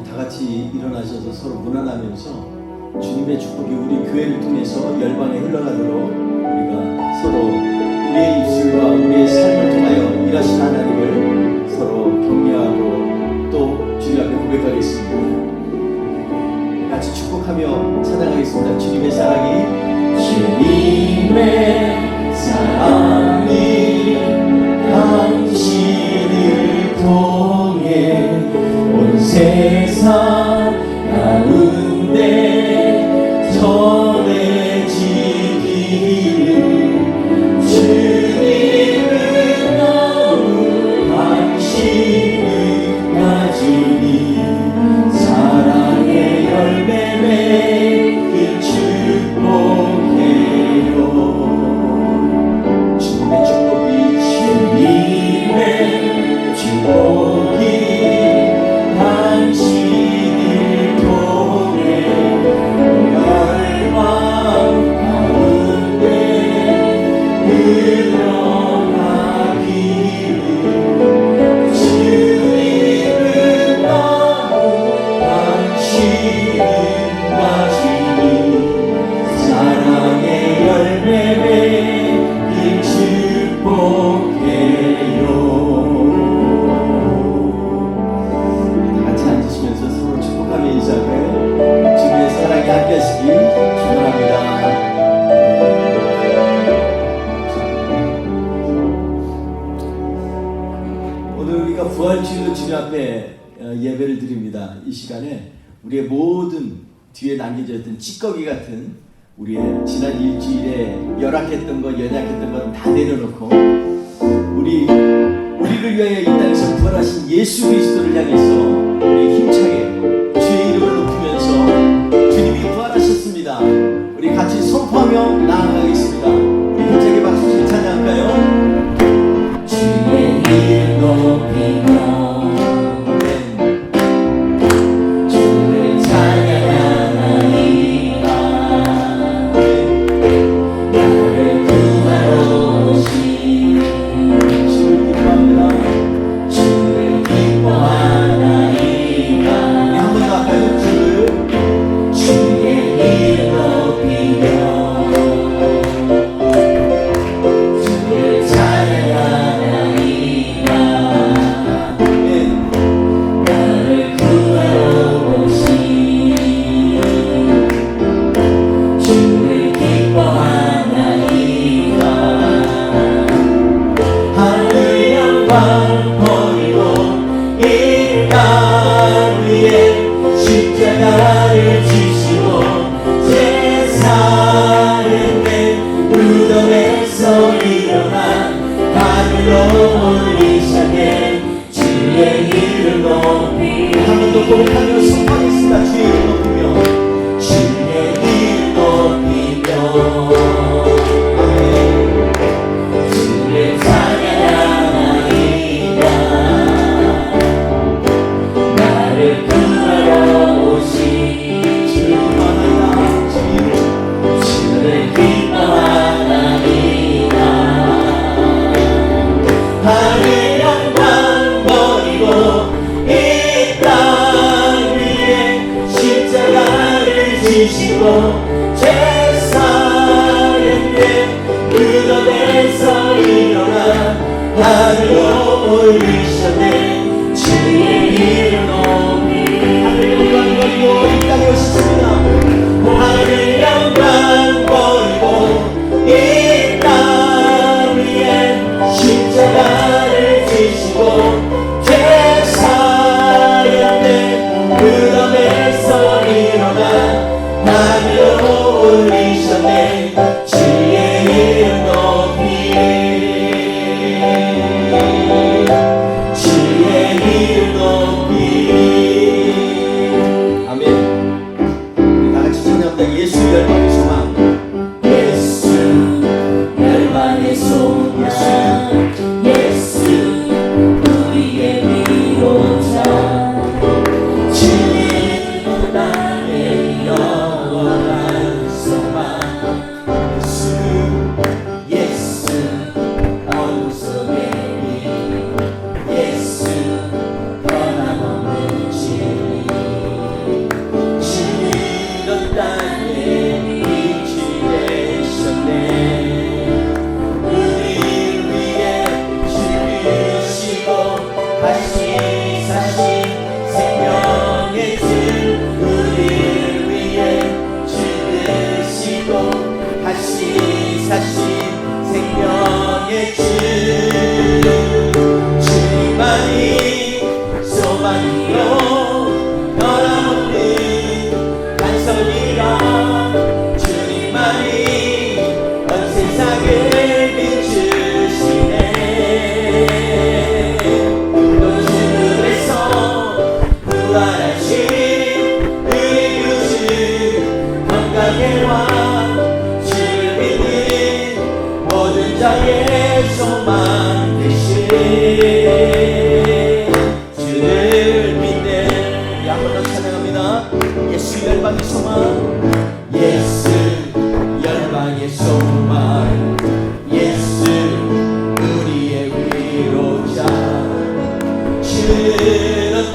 다 같이 일어나셔서 서로 문안하면서 주님의 축복이 우리 교회를 통해서 열방에 흘러가도록 우리가 서로 우리의 입술과 우리의 삶을 통하여 일하신 하나님을 서로 격려하고 또 주님 앞에 고백하겠습니다. 같이 축복하며 찬양하겠습니다. 주님의 사랑이 당신을 통해 온 세상 가운데 전해지기를 주님은 너무 당신을 가지니 사랑의 열매 맺길 축복해요. 주님의 축복이 당신을 통해 열방 가운데 흘러가기를 주님은 너무 당신을 가지니 사랑의 열매 맺길 축복해요. 주님의 사랑이 함께하시기 축원합니다. 오늘 우리가 부활주일로 주님 앞에 예배를 드립니다. 이 시간에 우리의 모든 뒤에 남겨져 있던 찌꺼기 같은 우리의 지난 일주일에 열악했던 것, 연약했던 것 다 내려놓고 우리를 위하여 이 땅에서 부활하신 예수 그리스도를 향해서 우리 힘차게 주의 이름을 높이면서 주님이 부활하셨습니다. 우리 같이 선포하며 나아가겠습니다. 우리 힘차게 박수를 찬양할까요? 주의 이름 높이며 주를 찬양하나이다. 나를 구하러 오신 주를 기뻐합니다. 주를 기뻐하나이다. 주의 이름 높이며 주를 찬양하나이다. 나를 구하러 오신 주를 기뻐하나이다. 하늘 영광 버리고 이 땅 위에 십자가를 지시고 제사를 낸 무덤에서 일어나 하늘로 올리셨네. 주의 이름 높이 한 번 더 고백하며 선포하겠습니다. 주의 이름 높이며 주의 이름 높이며 아멘. 주를 찬양하나이다. 나를 구하러 오신 주를 기뻐하나이다. 하늘 영광 버리고 이 땅 위에 십자가를 지시고 제사했네. 무덤에서 일어나 하늘로 올리셨네. 주의 이름 높이 하늘 영광 버리고 이 땅에 오셨습니다. 하늘 영광 버리고 이 땅 위에 십자가를 지시고 제사였네. 무덤에서 일어나 하늘로 올리셨네. 주의 이름 높이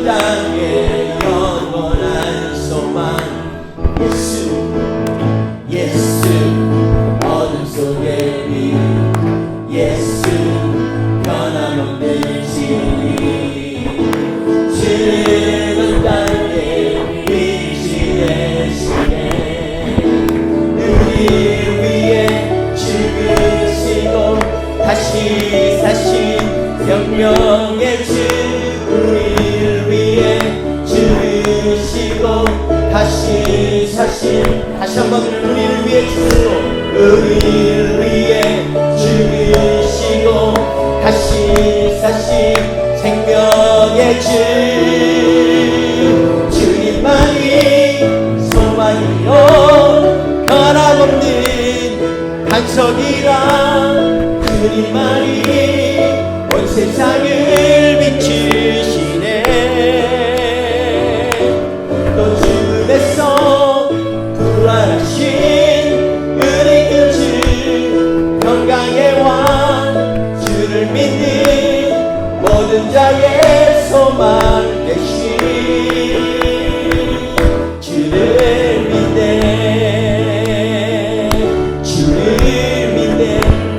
땅에 영원한 소망 예수 어둠 속의 빛 예수 변함없는 진리 죽은 땅에 빛이 되시네 우리 위에 죽으시고 다시 사신 영명의 주 우리를 위해 죽으시고 다시 사신 다시 한번 우리를 위해 죽으시고 우리를 위해 죽으시고 다시 사신 생명의 주 주님만이 소망이요 변함없는 반석이라 주님만이 온 세상을 비추시네 또 주에서 부활하신 우리 그 주 평강의 왕 주를 믿는 모든 자의 소망 되신 주를 믿네 주를 믿네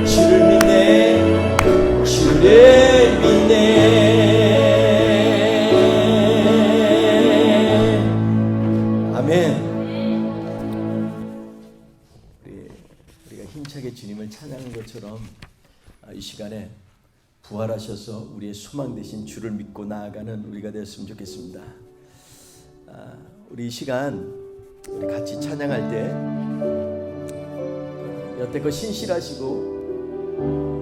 주를 믿네 주를 믿네 아멘. 우리가 힘차게 주님을 찬양한 것처럼 이 시간에 부활하셔서 우리의 소망 되신 주를 믿고 나아가는 우리가 되었으면 좋겠습니다. 우리 이 시간 우리 같이 찬양할 때 여태껏 신실하시고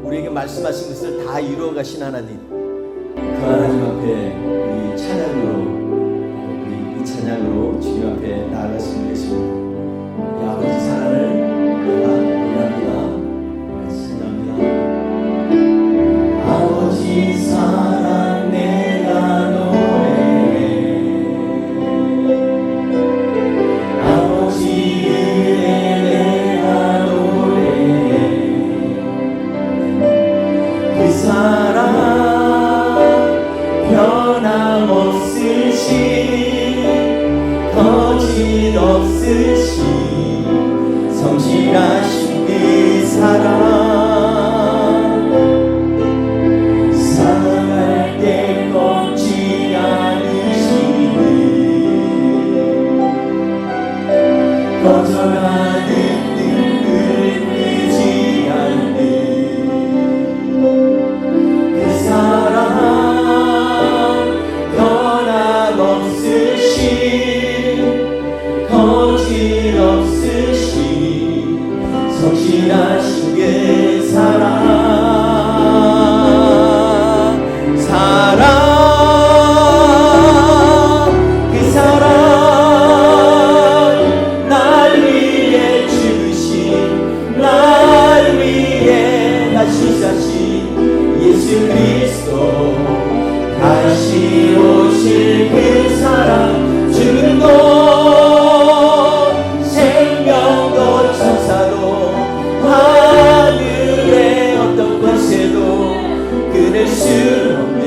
우리에게 말씀하신 것을 다 이루어 가신 하나님 그 하나님 앞에 우리 찬양으로 우리 이 찬양으로 주님 앞에 나아갔으면 좋겠습니다. 이 아버지 사랑을 내가 노래합니다. 아버지 사랑 내가 노래해 아버지 은혜 내가 노래해 그 사랑 변함없으신 거짓없으신 성실하신 그 사랑 꺼져가는 눈을 끄지 않는 그 사랑 변함없으신 거짓없으신 성실하신 그 사랑 예수 그리스도 다시 오실 그 사랑 죽음도 생명도 천사도 하늘의 어떤 권세도 끊을 수 없는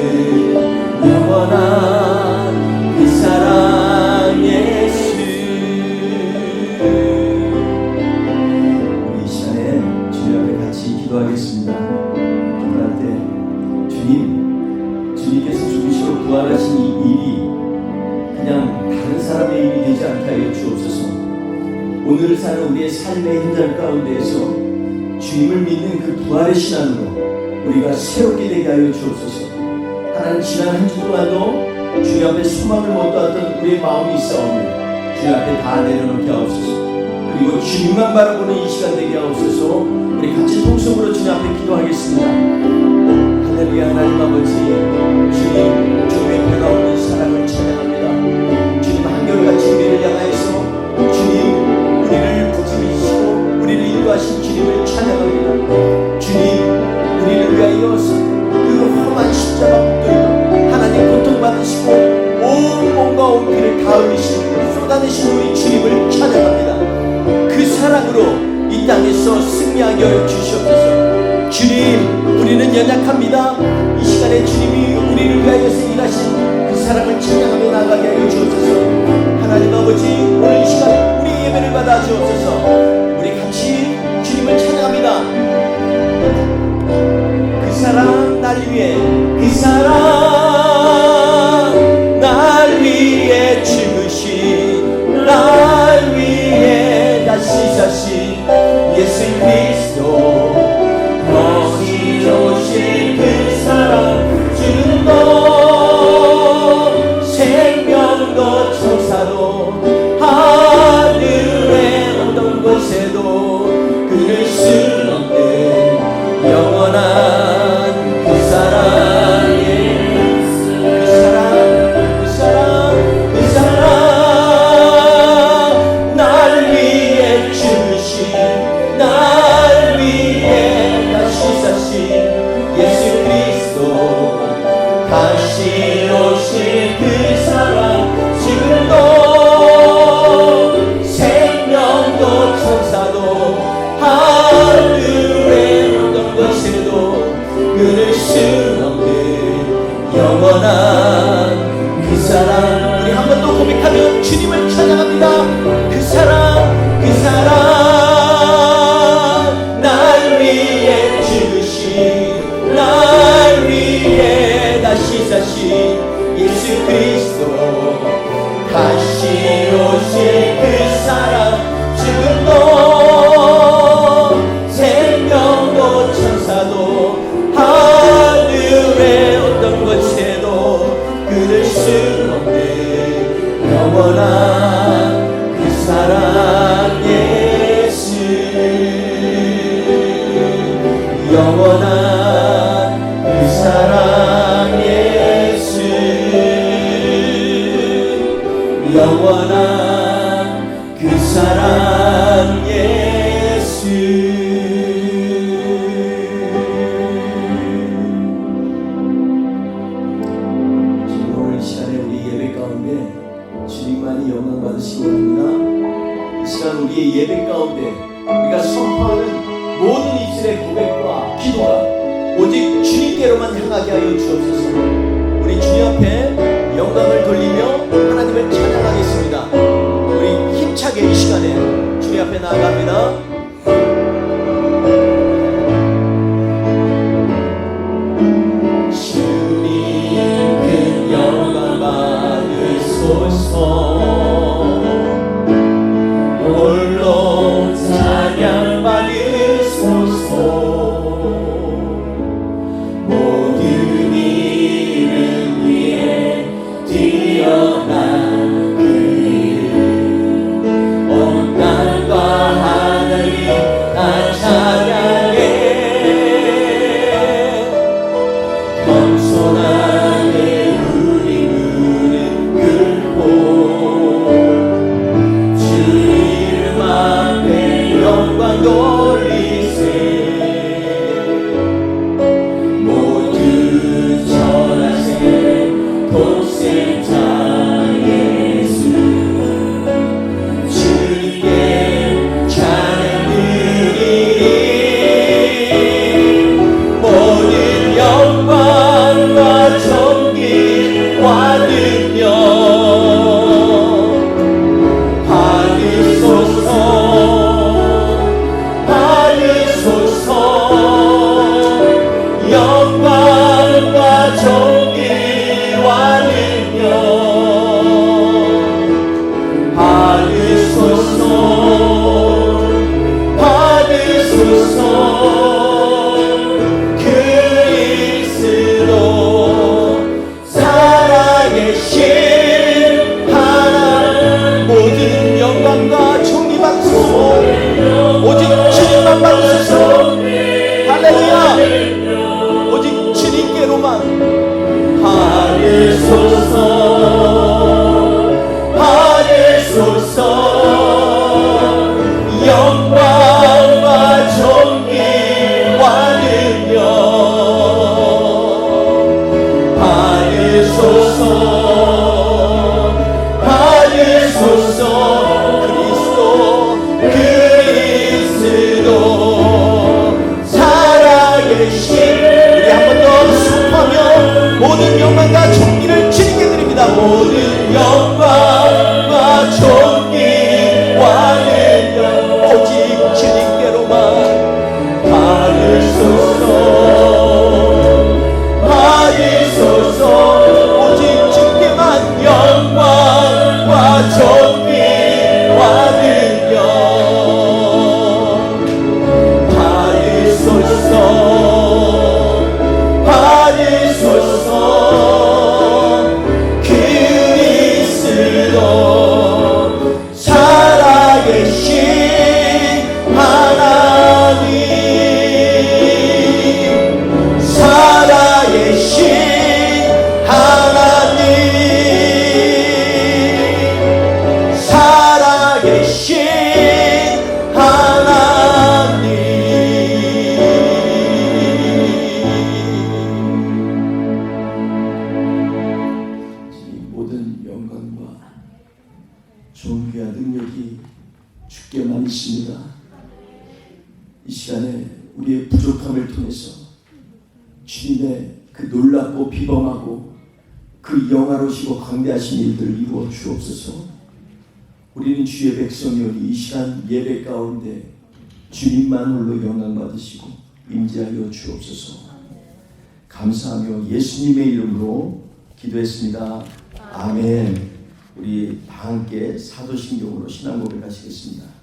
영원한 그 사랑 예수 우리 이 시간에 주님 앞에 같이 기도하겠습니다. 주님께서 죽으시고 부활하신 이 일이 그냥 다른 사람의 일이 되지 않게 하여 주옵소서. 오늘을 사는 우리의 삶의 현장 가운데에서 주님을 믿는 그 부활의 신앙으로 우리가 새롭게 되게 하여 주옵소서. 하나님 지난 한 주 동안도 주님 앞에 소망을 못 뒀던 우리의 마음이 있사오니 주님 앞에 다 내려놓게 하옵소서. 그리고 주님만 바라보는 이 시간 되게 하옵소서. 우리 같이 통성으로 주님 앞에 기도하겠습니다. 할렐루야. 하나님 아버지 주님 주님의 변화없는 사랑을 찬양합니다. 주님 한결같이 우리를 향하여서 주님 우리를 부지미시고 우리를 인도하신 주님을 찬양합니다. 주님 우리를 위하여 그 험한 십자가 붙들고 하나님 고통받으시고 온 몸과 온 피를 다 흘리시고 쏟아내신 우리 주님을 찬양합니다. 그 사랑으로 이 땅에서 승리하게 하여 주시옵소서. 주님 우리는 연약합니다. 이 시간에 주님이 우리를 위하여서 일하신 그 사랑을 찬양하며 나가게 하여 주옵소서. 하나님 아버지, 오늘 이 시간 우리 예배를 받아 주옵소서. 우리 같이 주님을 찬양합니다. 그 사랑 날 위해, 그 사랑 날 위해 죽으신, 날 위해 다시 사신 예수 그리스도, 너희 오신 그 사랑 주님도, 생명도 천사도 하늘의 어떤 곳에도 끊을 수 없는 영원한 그 사랑의, 그 사랑, 그 사랑, 그 사랑 날 위해 주신, 날 위해 다시 사신 예수 그리스도, 다시 오실 그 사랑 지금도, 생명도 천사도 하늘의 어떤 것에도 끊을 수 없는 영원한 그 사랑. 우리 한 번 더 고백하며 주님을 찬양합니다. 그 사랑, 그 사랑 날 위해 죽으신, 날 위해 다시 사신 예수 그리스도, 다시 오실 그 사랑 지금도, 생명도 천사도 하늘의 어떤 곳에도 끊을 수 없는 영원한 그 사랑 예수, 영원한 그 사랑 예수, 영원한 그 사랑 예수. 지금 오늘 이 시간에 우리 예배 가운데 주님만이 영광 받으시기 원합니다. 이 시간 우리의 예배 가운데 우리가 선포하는 모든 입술의 고백과 기도가 오직 주님께로만 향하게 하여 주옵소서. 우리 주님 앞에 영광을 돌리며 하나님을 찬양하겠습니다. 우리 힘차게 이 시간에 주님 앞에 나아갑니다. 주님 그 영광 받으소서. 홀로 찬양 받으소서. 모든 이름 위에 뛰어난 그 이름, 온 땅과 하늘이 다 찬양해. 겸손하게 우리 무릎 꿇고 주 이름 앞에 영광 돌리세. 모두 전하세 독생자 예수, 주님께 찬양 드리리. 모든 영광과 존귀와 능력 받으소서, 받으소서. 영광과 존귀와 능력 받으소서, 받으소서. 그리스도 살아계신 하나님, 모든 영광과 존귀 받으소서. 오직 주님만 받으소서. 할렐루야. 오직 주님께로만 받으소서, 받으소서. 영광과 존귀와 능력 받으소서, 받으소서. 그리스도 살아계신, 우리 한 번 더 선포하며 모든 영광과 존귀를 주님께 드립니다. 믿습니다. 이 시간에 우리의 부족함을 통해서 주님의 그 놀랍고 비범하고 그 영화로시고 광대하신 일들을 이루어 주옵소서. 우리는 주의 백성이여 이 시간 예배 가운데 주님만 홀로 영광 받으시고 임재하여 주옵소서. 감사하며 예수님의 이름으로 기도했습니다. 아멘. 우리 다 함께 사도신경으로 신앙 고백하시겠습니다.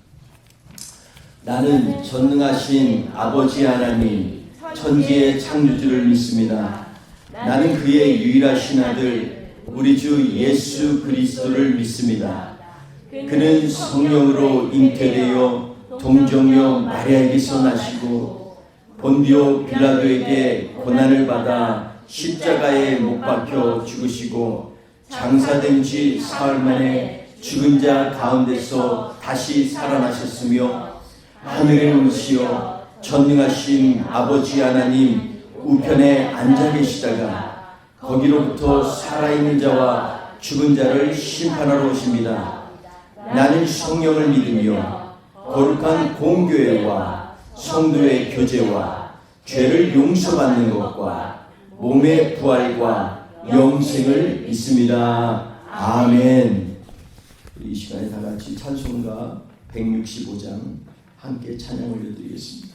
나는 전능하신 아버지 하나님 천지의 창조주를 믿습니다. 나는 그의 유일하신 아들 우리 주 예수 그리스도를 믿습니다. 그는 성령으로 잉태되어 동정녀 마리아에게서 나시고 본디오 빌라도에게 고난을 받아 십자가에 못 박혀 죽으시고 장사된 지 사흘 만에 죽은 자 가운데서 다시 살아나셨으며 하늘에 오르시어 전능하신 아버지 하나님 우편에 앉아 계시다가 거기로부터 살아있는 자와 죽은 자를 심판하러 오십니다. 나는 성령을 믿으며 거룩한 공교회와 성도의 교제와 죄를 용서받는 것과 몸의 부활과 영생을 믿습니다. 아멘. 이 시간에 다 같이 찬송가 165장 함께 찬양 올려드리겠습니다.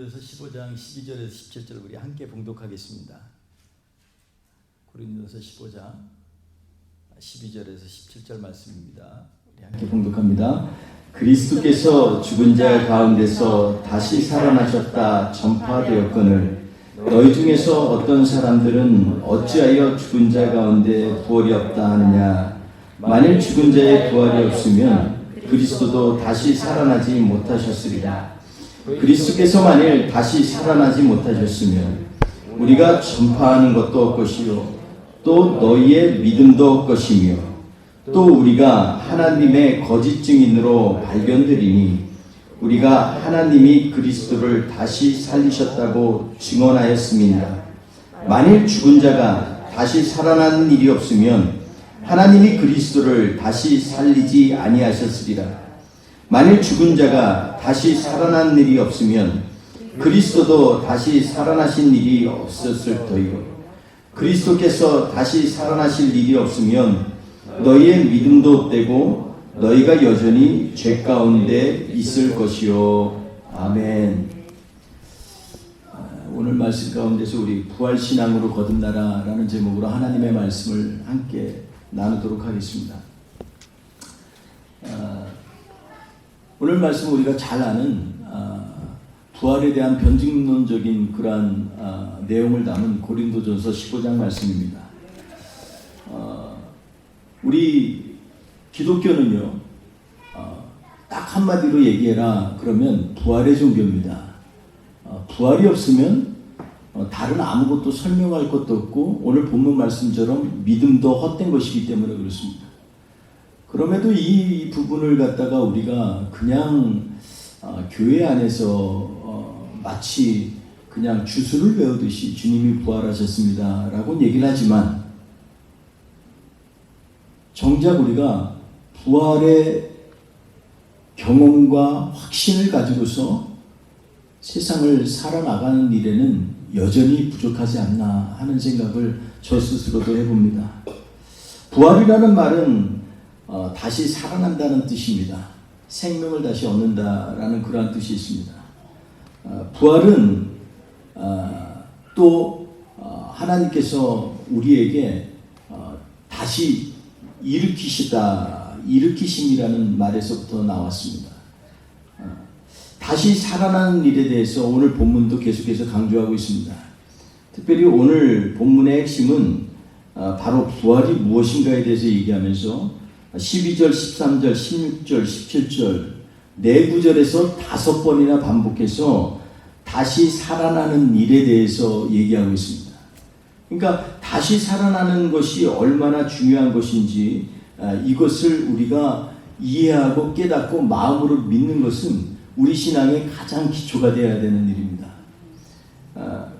고린도서 15장 12절에서 17절 우리 함께 봉독하겠습니다. 고린도서 15장 12절에서 17절 말씀입니다. 우리 함께 봉독합니다. 그리스도께서 죽은 자 가운데서 다시 살아나셨다 전파되었거늘 너희 중에서 어떤 사람들은 어찌하여 죽은 자 가운데 부활이 없다 하느냐. 만일 죽은 자의 부활이 없으면 그리스도도 다시 살아나지 못하셨으리라. 그리스도께서 만일 다시 살아나지 못하셨으면 우리가 전파하는 것도 없것이요 또 너희의 믿음도 없것이며 또 우리가 하나님의 거짓 증인으로 발견되리니 우리가 하나님이 그리스도를 다시 살리셨다고 증언하였음이니라. 만일 죽은 자가 다시 살아나는 일이 없으면 하나님이 그리스도를 다시 살리지 아니하셨으리라. 만일 죽은 자가 다시 살아난 일이 없으면 그리스도도 다시 살아나신 일이 없었을 터이요 그리스도께서 다시 살아나실 일이 없으면 너희의 믿음도 없되고 너희가 여전히 죄 가운데 있을 것이요. 아멘. 오늘 말씀 가운데서 우리 부활신앙으로 거듭나라라는 제목으로 하나님의 말씀을 함께 나누도록 하겠습니다. 오늘 말씀 우리가 잘 아는 부활에 대한 변증론적인 그러한 내용을 담은 고린도전서 15장 말씀입니다. 우리 기독교는요, 딱 한마디로 얘기해라 그러면 부활의 종교입니다. 부활이 없으면 다른 아무것도 설명할 것도 없고 오늘 본문 말씀처럼 믿음도 헛된 것이기 때문에 그렇습니다. 그럼에도 이 부분을 갖다가 우리가 그냥 교회 안에서 마치 그냥 주술을 외우듯이 주님이 부활하셨습니다 라고 얘기를 하지만 정작 우리가 부활의 경험과 확신을 가지고서 세상을 살아나가는 일에는 여전히 부족하지 않나 하는 생각을 저 스스로도 해봅니다. 부활이라는 말은 다시 살아난다는 뜻입니다. 생명을 다시 얻는다라는 그러한 뜻이 있습니다. 부활은 또 하나님께서 우리에게 다시 일으키심이라는 말에서부터 나왔습니다. 다시 살아나는 일에 대해서 오늘 본문도 계속해서 강조하고 있습니다. 특별히 오늘 본문의 핵심은 바로 부활이 무엇인가에 대해서 얘기하면서 12절, 13절, 16절, 17절 네 구절에서 5번이나 반복해서 다시 살아나는 일에 대해서 얘기하고 있습니다. 그러니까 다시 살아나는 것이 얼마나 중요한 것인지 이것을 우리가 이해하고 깨닫고 마음으로 믿는 것은 우리 신앙의 가장 기초가 되어야 되는 일입니다.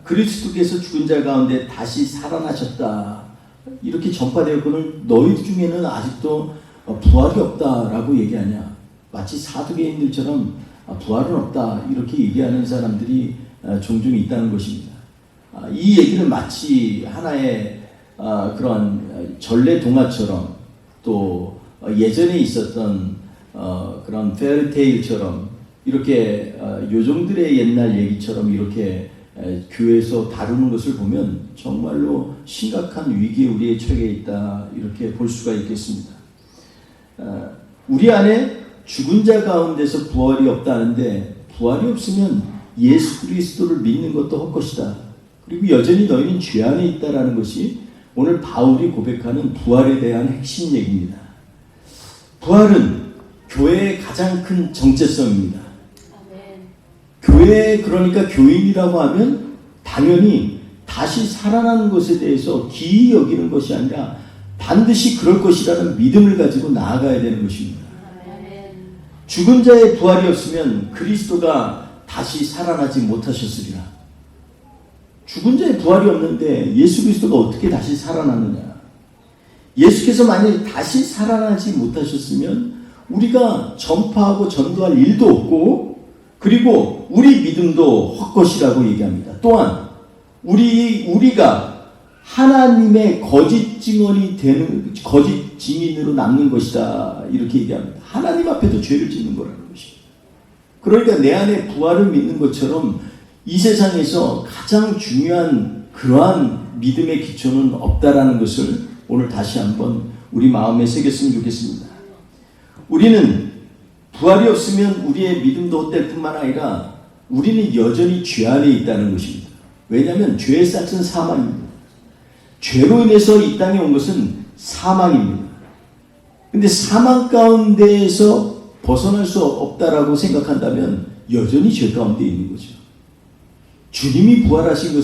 그리스도께서 죽은 자 가운데 다시 살아나셨다 이렇게 전파되었거늘 너희 중에는 아직도 부활이 없다라고 얘기하냐, 마치 사두개인들처럼 부활은 없다 이렇게 얘기하는 사람들이 종종 있다는 것입니다. 이 얘기는 마치 하나의 그런 전래 동화처럼 또 예전에 있었던 그런 페어리테일처럼 이렇게 요정들의 옛날 얘기처럼 이렇게 교회에서 다루는 것을 보면 정말로 심각한 위기에 우리의 처해 있다 이렇게 볼 수가 있겠습니다. 우리 안에 죽은 자 가운데서 부활이 없다는데 부활이 없으면 예수 그리스도를 믿는 것도 헛것이다. 그리고 여전히 너희는 죄 안에 있다라는 것이 오늘 바울이 고백하는 부활에 대한 핵심 얘기입니다. 부활은 교회의 가장 큰 정체성입니다. 교회, 그러니까 교인이라고 하면 당연히 다시 살아나는 것에 대해서 기이 여기는 것이 아니라 반드시 그럴 것이라는 믿음을 가지고 나아가야 되는 것입니다. 죽은 자의 부활이 없으면 그리스도가 다시 살아나지 못하셨으리라. 죽은 자의 부활이 없는데 예수 그리스도가 어떻게 다시 살아나느냐. 예수께서 만약 다시 살아나지 못하셨으면 우리가 전파하고 전도할 일도 없고 그리고 우리 믿음도 헛것이라고 얘기합니다. 또한 우리가 하나님의 거짓 증언이 되는 거짓 증인으로 남는 것이다 이렇게 얘기합니다. 하나님 앞에도 죄를 짓는 거라는 것입니다. 그러니까 내 안에 부활을 믿는 것처럼 이 세상에서 가장 중요한 그러한 믿음의 기초는 없다라는 것을 오늘 다시 한번 우리 마음에 새겼으면 좋겠습니다. 우리는 부활이 없으면 우리의 믿음도 헛될 뿐만 아니라 우리는 여전히 죄 안에 있다는 것입니다. 왜냐하면 죄의 싹은 사망입니다. 죄로 인해서 이 땅에 온 것은 사망입니다. 근데 사망 가운데에서 벗어날 수 없다라고 생각한다면 여전히 죄 가운데 있는 거죠. 주님이 부활하신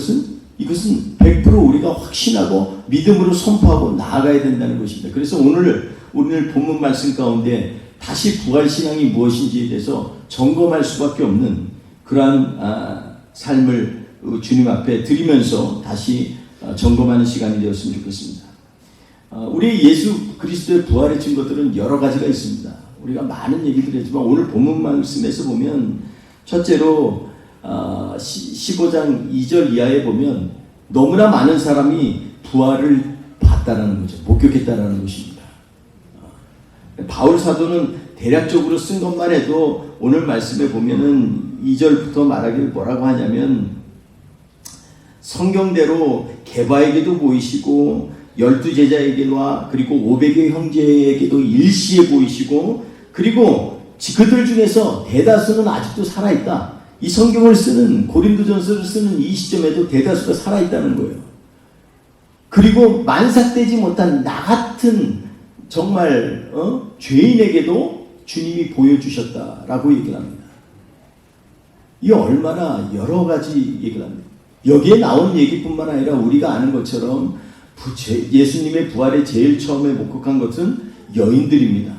이것은 100% 우리가 확신하고 믿음으로 선포하고 나아가야 된다는 것입니다. 그래서 오늘 본문 말씀 가운데 다시 부활신앙이 무엇인지에 대해서 점검할 수밖에 없는 그러한 삶을 주님 앞에 드리면서 다시 점검하는 시간이 되었으면 좋겠습니다. 우리 예수 그리스도의 부활의 증거들은 여러 가지가 있습니다. 우리가 많은 얘기들 했지만 오늘 본문 말씀에서 보면 첫째로 15장 2절 이하에 보면 너무나 많은 사람이 부활을 봤다라는 거죠. 목격했다라는 것입니다. 바울 사도는 대략적으로 쓴 것만 해도 오늘 말씀에 보면은 2절부터 말하길 뭐라고 하냐면 성경대로 게바에게도 보이시고 12제자에게와 그리고 500의 형제에게도 일시에 보이시고 그리고 그들 중에서 대다수는 아직도 살아있다. 이 성경을 쓰는 고린도전서를 쓰는 이 시점에도 대다수가 살아있다는 거예요. 그리고 만삭되지 못한 나 같은 정말 죄인에게도 주님이 보여주셨다라고 얘기를 합니다. 이 얼마나 여러 가지 얘기를 합니다. 여기에 나온 얘기뿐만 아니라 우리가 아는 것처럼 예수님의 부활에 제일 처음에 목격한 것은 여인들입니다.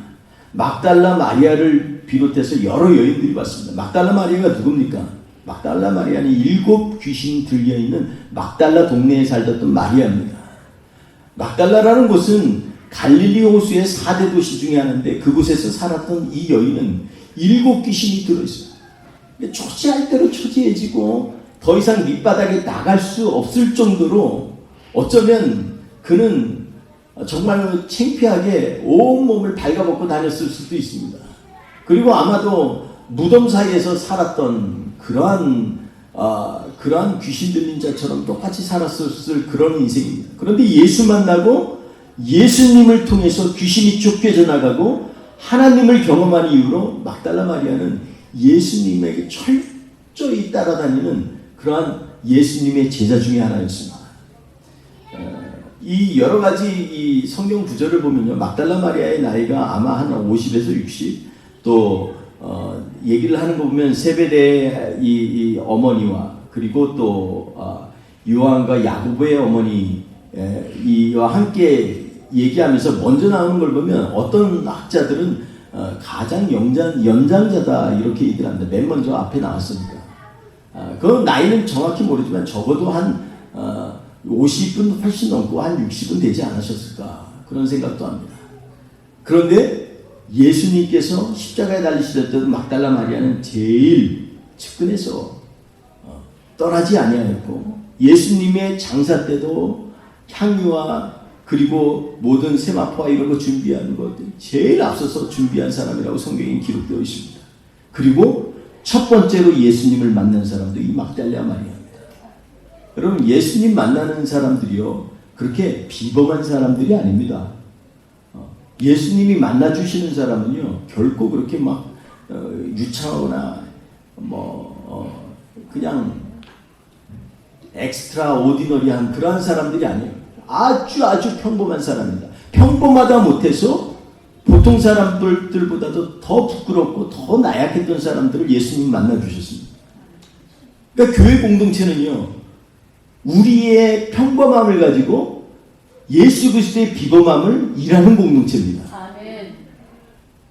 막달라 마리아를 비롯해서 여러 여인들이 왔습니다. 막달라 마리아가 누굽니까? 막달라 마리아는 7 귀신 들려있는 막달라 동네에 살던 마리아입니다. 막달라라는 곳은 갈릴리 호수의 4대 도시 중에 하나인데 그곳에서 살았던 이 여인은 7 귀신이 들어있어요. 초지할 대로 초지해지고 더 이상 밑바닥에 나갈 수 없을 정도로 어쩌면 그는 정말 창피하게 온몸을 발가벗고 다녔을 수도 있습니다. 그리고 아마도 무덤 사이에서 살았던 그러한 귀신 들린 자처럼 똑같이 살았을 그런 인생입니다. 그런데 예수 만나고 예수님을 통해서 귀신이 쫓겨져 나가고 하나님을 경험한 이후로 막달라 마리아는 예수님에게 철저히 따라다니는 그러한 예수님의 제자 중에 하나였습니다. 이 여러 가지 이 성경 구절을 보면요, 막달라 마리아의 나이가 아마 한 50에서 60, 또 얘기를 하는 거 보면 세베대의 이 어머니와 그리고 또 요한과 야고보의 어머니 이와 함께 얘기하면서 먼저 나오는 걸 보면 어떤 학자들은 가장 연장자다 이렇게 얘기를 합니다. 맨 먼저 앞에 나왔으니까. 그 나이는 정확히 모르지만 적어도 한 50은 훨씬 넘고 한 60은 되지 않으셨을까 그런 생각도 합니다. 그런데 예수님께서 십자가에 달리실 때도 막달라 마리아는 제일 측근에서 떠나지 아니하였고 예수님의 장사 때도 향유와 그리고 모든 세마포와 이런 거 준비하는 것들 제일 앞서서 준비한 사람이라고 성경에 기록되어 있습니다. 그리고 첫 번째로 예수님을 만난 사람도 이 막달라 마리아입니다. 여러분 예수님 만나는 사람들이요 그렇게 비범한 사람들이 아닙니다. 예수님이 만나주시는 사람은요 결코 그렇게 막 유창하거나 그냥 엑스트라 오디너리한 그러한 사람들이 아니에요. 아주 평범한 사람입니다. 평범하다 못해서 보통 사람들보다도 더 부끄럽고 더 나약했던 사람들을 예수님 만나주셨습니다. 그러니까 교회 공동체는요 우리의 평범함을 가지고 예수 그리스도의 비범함을 일하는 공동체입니다. 아멘.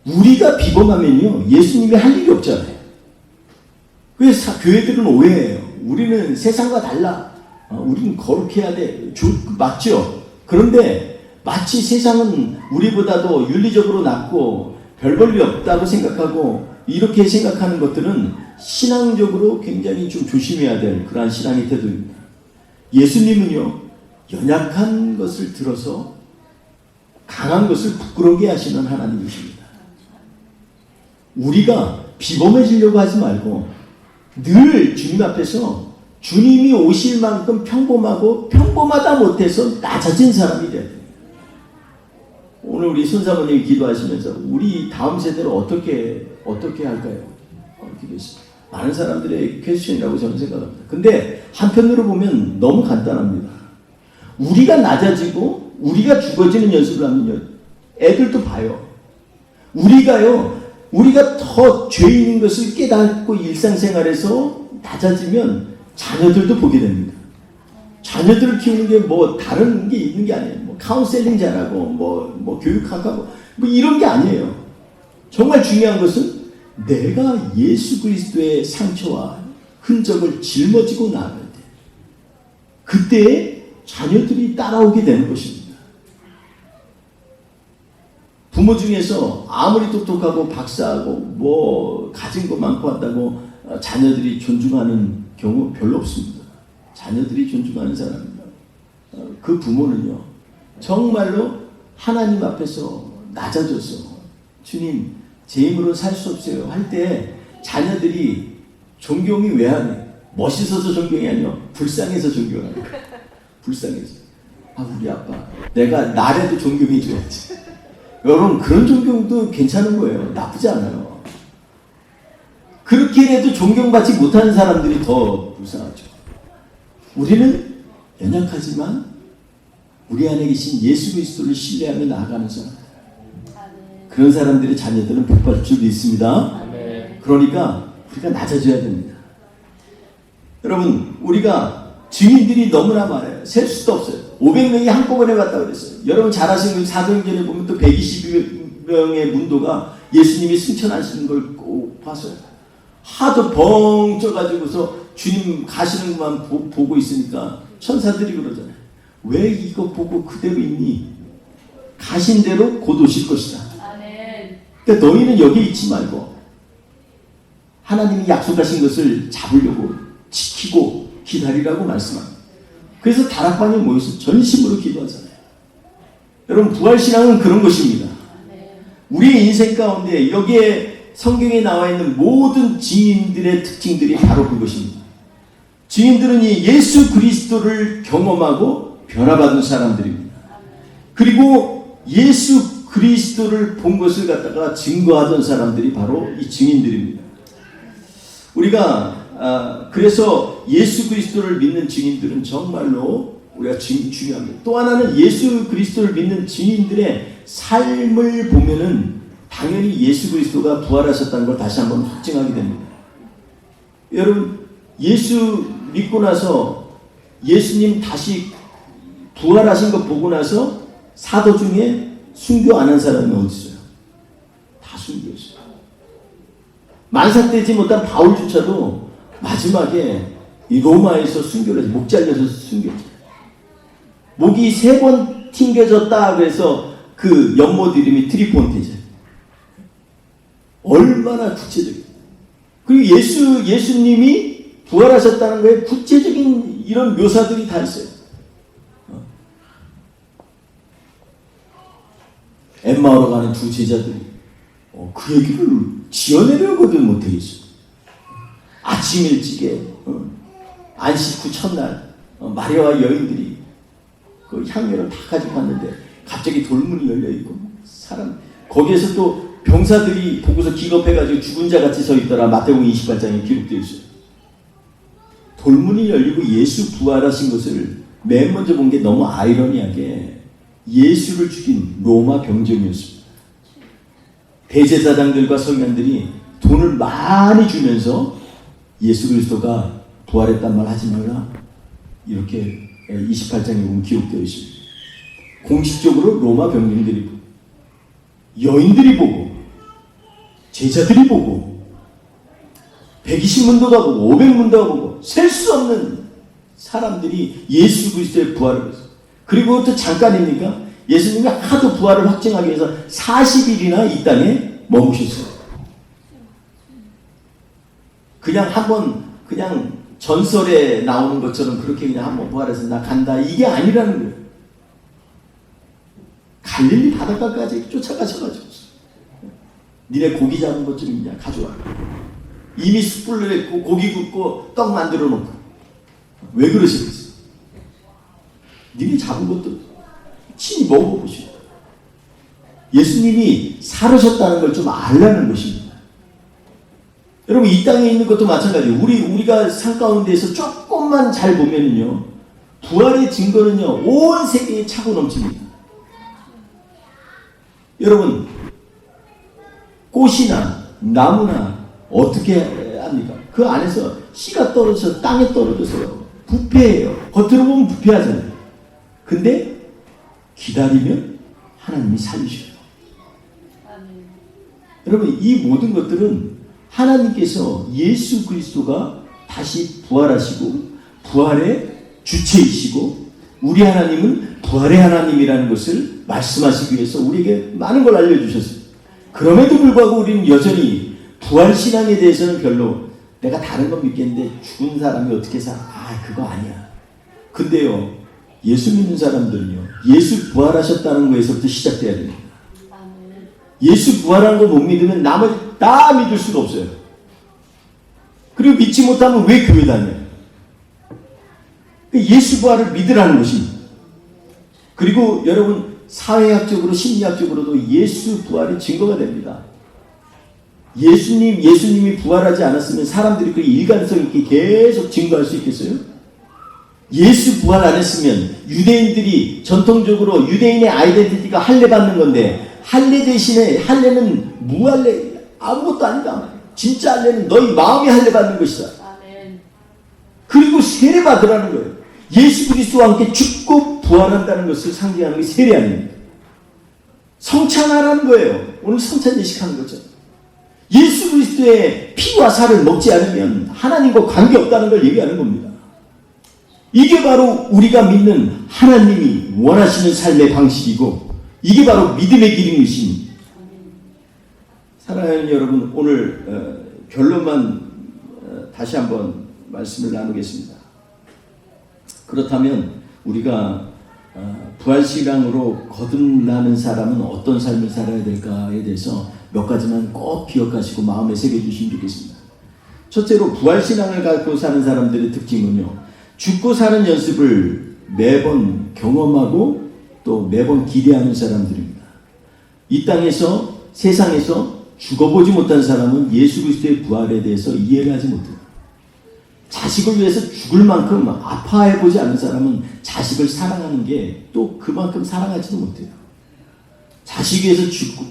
우리가 비범하면요 예수님이 할 일이 없잖아요. 그래서 교회들은 오해해요. 우리는 세상과 달라. 우리는 거룩해야 돼. 맞죠? 그런데 마치 세상은 우리보다도 윤리적으로 낮고 별 볼 일 없다고 생각하고 이렇게 생각하는 것들은 신앙적으로 굉장히 좀 조심해야 될 그러한 신앙의 태도입니다. 예수님은요 연약한 것을 들어서 강한 것을 부끄러게 하시는 하나님이십니다. 우리가 비범해지려고 하지 말고 늘 주님 앞에서 주님이 오실 만큼 평범하고 평범하다 못해서 낮아진 사람이 돼야 돼요. 오늘 우리 손사모님이 기도하시면서 우리 다음 세대를 어떻게 할까요? 기도했습니다. 많은 사람들의 퀘스천이라고 저는 생각합니다. 근데 한편으로 보면 너무 간단합니다. 우리가 낮아지고 우리가 죽어지는 연습을 하면요 애들도 봐요. 우리가 더 죄 있는 것을 깨닫고 일상생활에서 낮아지면 자녀들도 보게 됩니다. 자녀들을 키우는 게 뭐 다른 게 있는 게 아니에요. 뭐 카운셀링 잘하고 뭐 교육하고 뭐 이런 게 아니에요. 정말 중요한 것은 내가 예수 그리스도의 상처와 흔적을 짊어지고 나아갈 때 그때 자녀들이 따라오게 되는 것입니다. 부모 중에서 아무리 똑똑하고 박사하고 뭐 가진 거 많고 한다고 자녀들이 존중하는 경우 별로 없습니다. 자녀들이 존중하는 사람입니다. 그 부모는요, 정말로 하나님 앞에서 낮아져서 주님, 제 힘으로 살 수 없어요 할 때 자녀들이 존경이 왜 하냐? 멋있어서 존경이 아니요, 불쌍해서 존경하는 거예요. 불쌍해서. 우리 아빠, 내가 나라도 존경해 줘야지. 여러분, 그런 존경도 괜찮은 거예요. 나쁘지 않아요. 그렇게 해도 존경받지 못하는 사람들이 더 불쌍하죠. 우리는 연약하지만 우리 안에 계신 예수 그리스도를 신뢰하며 나아가는 사람, 그런 사람들의 자녀들은 복받을 줄 믿습니다. 그러니까 우리가 낮아져야 됩니다. 여러분, 우리가 증인들이 너무나 많아요. 셀 수도 없어요. 500명이 한꺼번에 왔다 그랬어요. 여러분 잘 아시는 사도행전에 보면 또 120명의 문도가 예수님이 승천하시는 걸 꼭 봤어요. 하도 벙 쪄가지고서 주님 가시는 것만 보고 있으니까 천사들이 그러잖아요. 왜 이거 보고 그대로 있니? 가신 대로 곧 오실 것이다. 그러니까 너희는 여기 있지 말고 하나님이 약속하신 것을 잡으려고 지키고 기다리라고 말씀합니다. 그래서 다락방에 모여서 전심으로 기도하잖아요. 여러분, 부활신앙은 그런 것입니다. 우리의 인생 가운데 여기에 성경에 나와 있는 모든 증인들의 특징들이 바로 그것입니다. 증인들은 이 예수 그리스도를 경험하고 변화받은 사람들입니다. 그리고 예수 그리스도를 본 것을 갖다가 증거하던 사람들이 바로 이 증인들입니다. 우리가 그래서 예수 그리스도를 믿는 증인들은 정말로 우리가 중요합니다. 또 하나는 예수 그리스도를 믿는 증인들의 삶을 보면은 당연히 예수 그리스도가 부활하셨다는 걸 다시 한번 확증하게 됩니다. 여러분, 예수 믿고 나서 예수님 다시 부활하신 거 보고 나서 사도 중에 순교 안 한 사람이 어디 있어요? 다 순교했어요. 만삭되지 못한 바울조차도 마지막에 이 로마에서 순교를 해서 목 잘려서 순교했어요. 목이 3번 튕겨졌다 그래서 그 연못 이름이 트리폰테죠. 얼마나 구체적이에요. 그리고 예수님이 부활하셨다는 거에 구체적인 이런 묘사들이 다 있어요. 엠마오로 가는 두 제자들이 그 얘기를 지어내려고도 못하겠어요. 아침 일찍에 안식 후 첫날 마리아와 여인들이 그 향료를 다 가지고 갔는데 갑자기 돌문이 열려있고 사람 거기에서 또 병사들이 보고서 기겁해가지고 죽은 자 같이 서 있더라. 마태복음 28장에 기록되어 있어요. 돌문이 열리고 예수 부활하신 것을 맨 먼저 본 게 너무 아이러니하게 예수를 죽인 로마 병정이었습니다. 대제사장들과 서기관들이 돈을 많이 주면서 예수 그리스도가 부활했단 말 하지 말라, 이렇게 28장에 보면 기록되어 있습니다. 공식적으로 로마 병정들이 보고, 여인들이 보고, 제자들이 보고, 120문도가 보고 500문도가 보고 셀 수 없는 사람들이 예수 그리스도의 부활을 했어요. 그리고 또 잠깐입니까? 예수님이 하도 부활을 확증하기 위해서 40일이나 이 땅에 머무셨어요. 그냥 한번 그냥 전설에 나오는 것처럼 그렇게 그냥 한번 부활해서 나 간다, 이게 아니라는 거예요. 갈릴리 바닷가까지 쫓아가셔가지고 니네 고기 잡은 것 좀 있냐 가져와. 이미 숯불로 했고 고기 굽고 떡 만들어 놓고. 왜 그러시겠어요? 니네 잡은 것도 친히 먹어보시고. 예수님이 살으셨다는 걸 좀 알라는 것입니다. 여러분, 이 땅에 있는 것도 마찬가지예요. 우리가 산 가운데에서 조금만 잘 보면은요, 부활의 증거는요 온 세계에 차고 넘칩니다. 여러분, 꽃이나 나무나 어떻게 합니까? 그 안에서 씨가 떨어져서 땅에 떨어져서 부패해요. 겉으로 보면 부패하잖아요. 근데 기다리면 하나님이 살리셔요. 여러분, 이 모든 것들은 하나님께서 예수 그리스도가 다시 부활하시고 부활의 주체이시고 우리 하나님은 부활의 하나님이라는 것을 말씀하시기 위해서 우리에게 많은 걸 알려주셨어요. 그럼에도 불구하고 우리는 여전히 부활신앙에 대해서는 별로 내가 다른 건 믿겠는데 죽은 사람이 어떻게 살아? 그거 아니야. 근데요, 예수 믿는 사람들은요, 예수 부활하셨다는 거에서부터 시작돼야 됩니다. 예수 부활한 거 못 믿으면 나머지 다 믿을 수가 없어요. 그리고 믿지 못하면 왜 교회 다녀요? 예수 부활을 믿으라는 것입니다. 그리고 여러분, 사회학적으로 심리학적으로도 예수 부활이 증거가 됩니다. 예수님이 부활하지 않았으면 사람들이 그 일관성 있게 계속 증거할 수 있겠어요? 예수 부활 안 했으면 유대인들이 전통적으로 유대인의 아이덴티티가 할례 받는 건데 할례 대신에 할례는 무할례 아무것도 아니다. 진짜 할례는 너희 마음이 할례 받는 것이다. 아멘. 그리고 세례 받으라는 거예요. 예수 그리스도와 함께 죽고 부활한다는 것을 상징하는 게 세례 아닙니까? 성찬하라는 거예요. 오늘 성찬 예식하는 거죠. 예수 그리스도의 피와 살을 먹지 않으면 하나님과 관계없다는 걸 얘기하는 겁니다. 이게 바로 우리가 믿는 하나님이 원하시는 삶의 방식이고 이게 바로 믿음의 길인 것입니다. 사랑하는 여러분, 오늘 결론만 다시 한번 말씀을 나누겠습니다. 그렇다면 우리가 부활신앙으로 거듭나는 사람은 어떤 삶을 살아야 될까에 대해서 몇 가지만 꼭 기억하시고 마음에 새겨주시면 좋겠습니다. 첫째로 부활신앙을 갖고 사는 사람들의 특징은요, 죽고 사는 연습을 매번 경험하고 또 매번 기대하는 사람들입니다. 이 땅에서, 세상에서 죽어보지 못한 사람은 예수 그리스도의 부활에 대해서 이해를 하지 못해요. 자식을 위해서 죽을 만큼 아파해보지 않은 사람은 자식을 사랑하는 게 또 그만큼 사랑하지도 못해요. 자식 위해서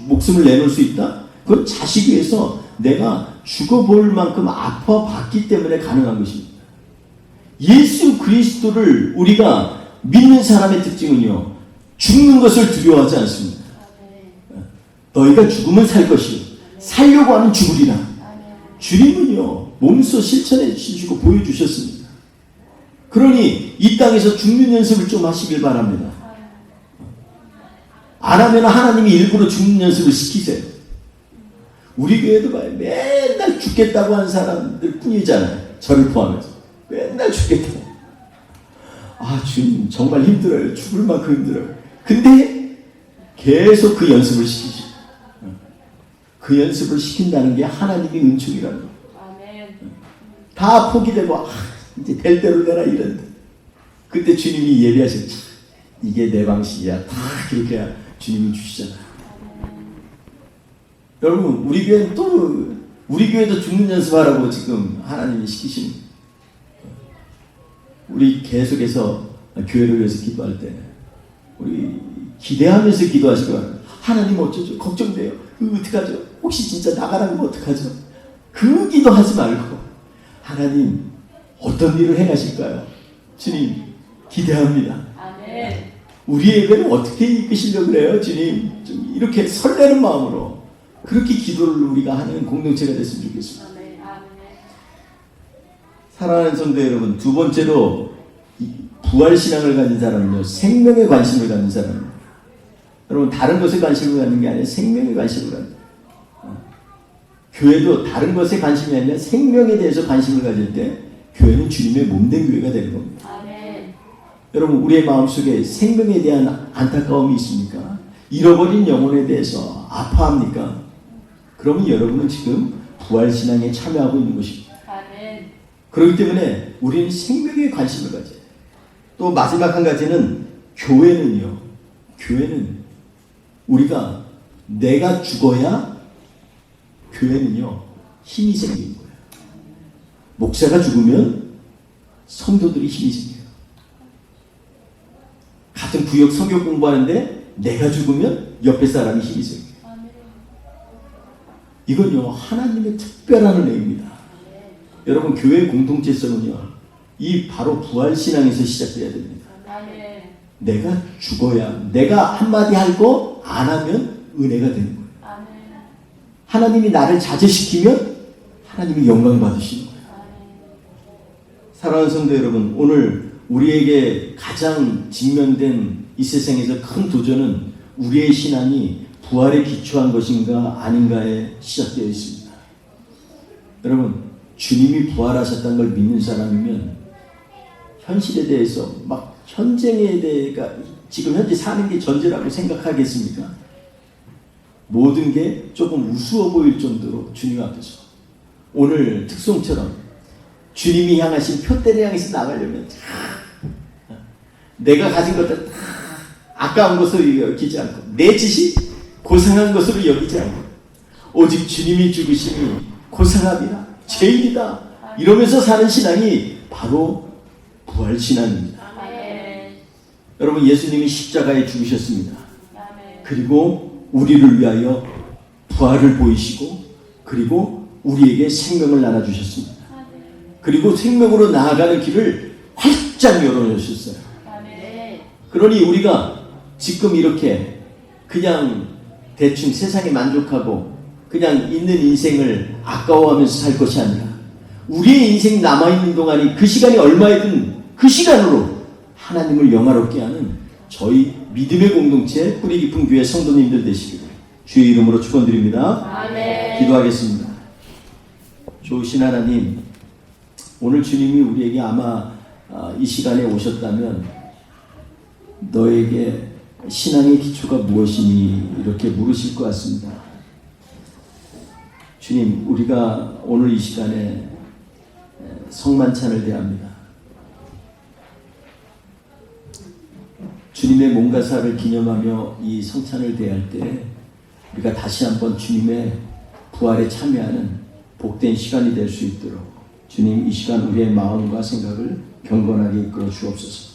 목숨을 내놓을 수 있다? 그건 자식 위해서 내가 죽어볼 만큼 아파봤기 때문에 가능한 것입니다. 예수 그리스도를 우리가 믿는 사람의 특징은요, 죽는 것을 두려워하지 않습니다. 너희가 죽으면 살 것이요 살려고 하면 죽으리라. 주님은요, 몸소 실천해 주시고 보여주셨습니다. 그러니 이 땅에서 죽는 연습을 좀 하시길 바랍니다. 안 하면 하나님이 일부러 죽는 연습을 시키세요. 우리 교회도 봐요. 맨날 죽겠다고 하는 사람들 뿐이잖아요. 저를 포함해서. 맨날 죽겠다고. 주님 정말 힘들어요. 죽을 만큼 힘들어요. 근데 계속 그 연습을 시키시고 그 연습을 시킨다는 게 하나님의 은총이라는 거예요. 다 포기되고 이제 될 대로 되라 이런데 그때 주님이 예비하셨지. 이게 내 방식이야. 다 그렇게 주님이 주시잖아요. 여러분, 우리 교회도 죽는 연습하라고 지금 하나님이 시키시는 거예요. 우리 계속해서 교회를 위해서 기도할 때 우리 기대하면서 기도하시기 바랍니다. 하나님 어쩌죠? 걱정돼요. 어떡하죠? 혹시 진짜 나가라면 어떡하죠? 그 기도하지 말고 하나님 어떤 일을 행하실까요? 주님 기대합니다. 아멘. 우리 예배를 어떻게 이끄시려고 그래요? 주님 좀 이렇게 설레는 마음으로 그렇게 기도를 우리가 하는 공동체가 됐으면 좋겠습니다. 아멘. 사랑하는 성도 여러분, 두 번째로 부활신앙을 가진 사람은요, 생명에 관심을 갖는 사람입니다. 여러분, 다른 것에 관심을 갖는 게 아니라 생명에 관심을 갖는 교회도 다른 것에 관심이 아니라 생명에 대해서 관심을 가질 때 교회는 주님의 몸된 교회가 되는 겁니다. 아멘. 여러분, 우리의 마음속에 생명에 대한 안타까움이 있습니까? 잃어버린 영혼에 대해서 아파합니까? 그러면 여러분은 지금 부활신앙에 참여하고 있는 것입니다. 아멘. 그렇기 때문에 우리는 생명에 관심을 가져요. 또 마지막 한 가지는 교회는 우리가 내가 죽어야 교회는요 힘이 생기는 거예요. 목사가 죽으면 성도들이 힘이 생겨요. 같은 구역 성경 공부하는데 내가 죽으면 옆에 사람이 힘이 생겨요. 이건요 하나님의 특별한 은혜입니다. 여러분 교회 공동체성은요 이 바로 부활신앙에서 시작돼야 됩니다. 내가 죽어야 내가 한마디 하고 안 하면 은혜가 되는 거예요. 하나님이 나를 자제시키면 하나님이 영광 받으시는 거예요. 사랑하는 성도 여러분, 오늘 우리에게 가장 직면된 이 세상에서 큰 도전은 우리의 신앙이 부활에 기초한 것인가 아닌가에 시작되어 있습니다. 여러분, 주님이 부활하셨다는 걸 믿는 사람이면 현실에 대해서 막 현재에 대해가 지금 현재 사는 게 전제라고 생각하겠습니까? 모든 게 조금 우스워 보일 정도로 주님 앞에서 오늘 특송처럼 주님이 향하신 표대를 향해서 나가려면 내가 가진 것들 다 아까운 것으로 여기지 않고 내 지식 고상한 것으로 여기지 않고 오직 주님이 죽으심이 고상함이라 죄인이다 이러면서 사는 신앙이 바로 부활신앙입니다. 여러분 예수님이 십자가에 죽으셨습니다. 그리고 우리를 위하여 부활을 보이시고 그리고 우리에게 생명을 나눠주셨습니다. 그리고 생명으로 나아가는 길을 활짝 열어놓으셨어요. 그러니 우리가 지금 이렇게 그냥 대충 세상에 만족하고 그냥 있는 인생을 아까워하면서 살 것이 아니라 우리의 인생 남아있는 동안이 그 시간이 얼마이든 그 시간으로 하나님을 영화롭게 하는 저희 믿음의 공동체 뿌리 깊은 교회 성도님들 되시기를 주의 이름으로 축원드립니다. 기도하겠습니다. 좋으신 하나님, 오늘 주님이 우리에게 아마 이 시간에 오셨다면 너에게 신앙의 기초가 무엇이니 이렇게 물으실 것 같습니다. 주님, 우리가 오늘 이 시간에 성만찬을 대합니다. 주님의 몸가사를 기념하며 이 성찬을 대할 때 우리가 다시 한번 주님의 부활에 참여하는 복된 시간이 될 수 있도록 주님 이 시간 우리의 마음과 생각을 경건하게 이끌어 주옵소서.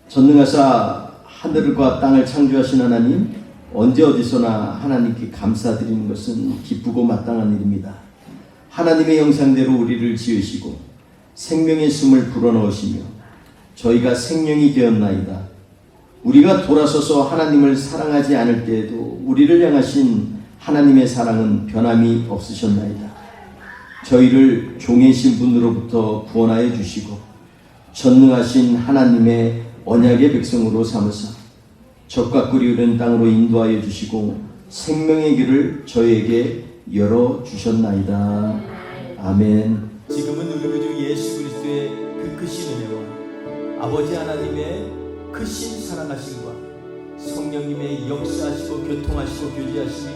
전능하사 하늘과 땅을 창조하신 하나님, 언제 어디서나 하나님께 감사드리는 것은 기쁘고 마땅한 일입니다. 하나님의 형상대로 우리를 지으시고 생명의 숨을 불어넣으시며 저희가 생명이 되었나이다. 우리가 돌아서서 하나님을 사랑하지 않을 때에도 우리를 향하신 하나님의 사랑은 변함이 없으셨나이다. 저희를 종의 신분으로부터 구원하여 주시고 전능하신 하나님의 언약의 백성으로 삼으사 적과 꿀이 흐르는 땅으로 인도하여 주시고 생명의 길을 저희에게 열어주셨나이다. 아멘. 지금은 우리 주 예수 그리스도의 그 크신 은혜와 아버지 하나님의 크신 사랑하심과 성령님의 역사하시고 교통하시고 교제하심이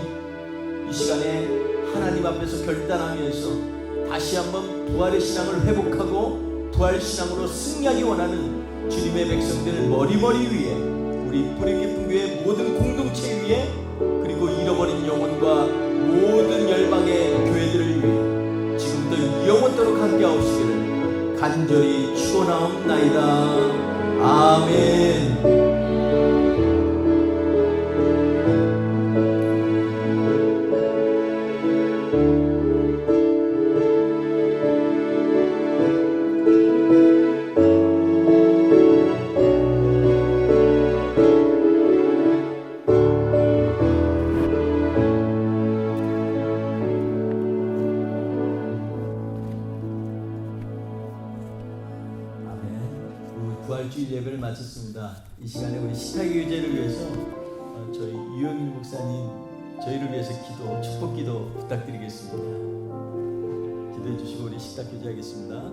이 시간에 하나님 앞에서 결단하면서 다시 한번 부활의 신앙을 회복하고 부활 신앙으로 승리하기 원하는 주님의 백성들 머리머리 위에 우리 뿌리 깊은 교회 모든 공동체 위에 그리고 잃어버린 영혼과 모든 열방의 교회들을 위해 지금부터 영원토록 함께하옵시기를 간절히 축원하옵나이다. 아멘. 부활주일 예배를 마쳤습니다. 이 시간에 우리 식탁의 교제를 위해서 저희 유영일 목사님 저희를 위해서 기도, 축복 기도 부탁드리겠습니다. 기도해 주시고 우리 식탁 교제하겠습니다.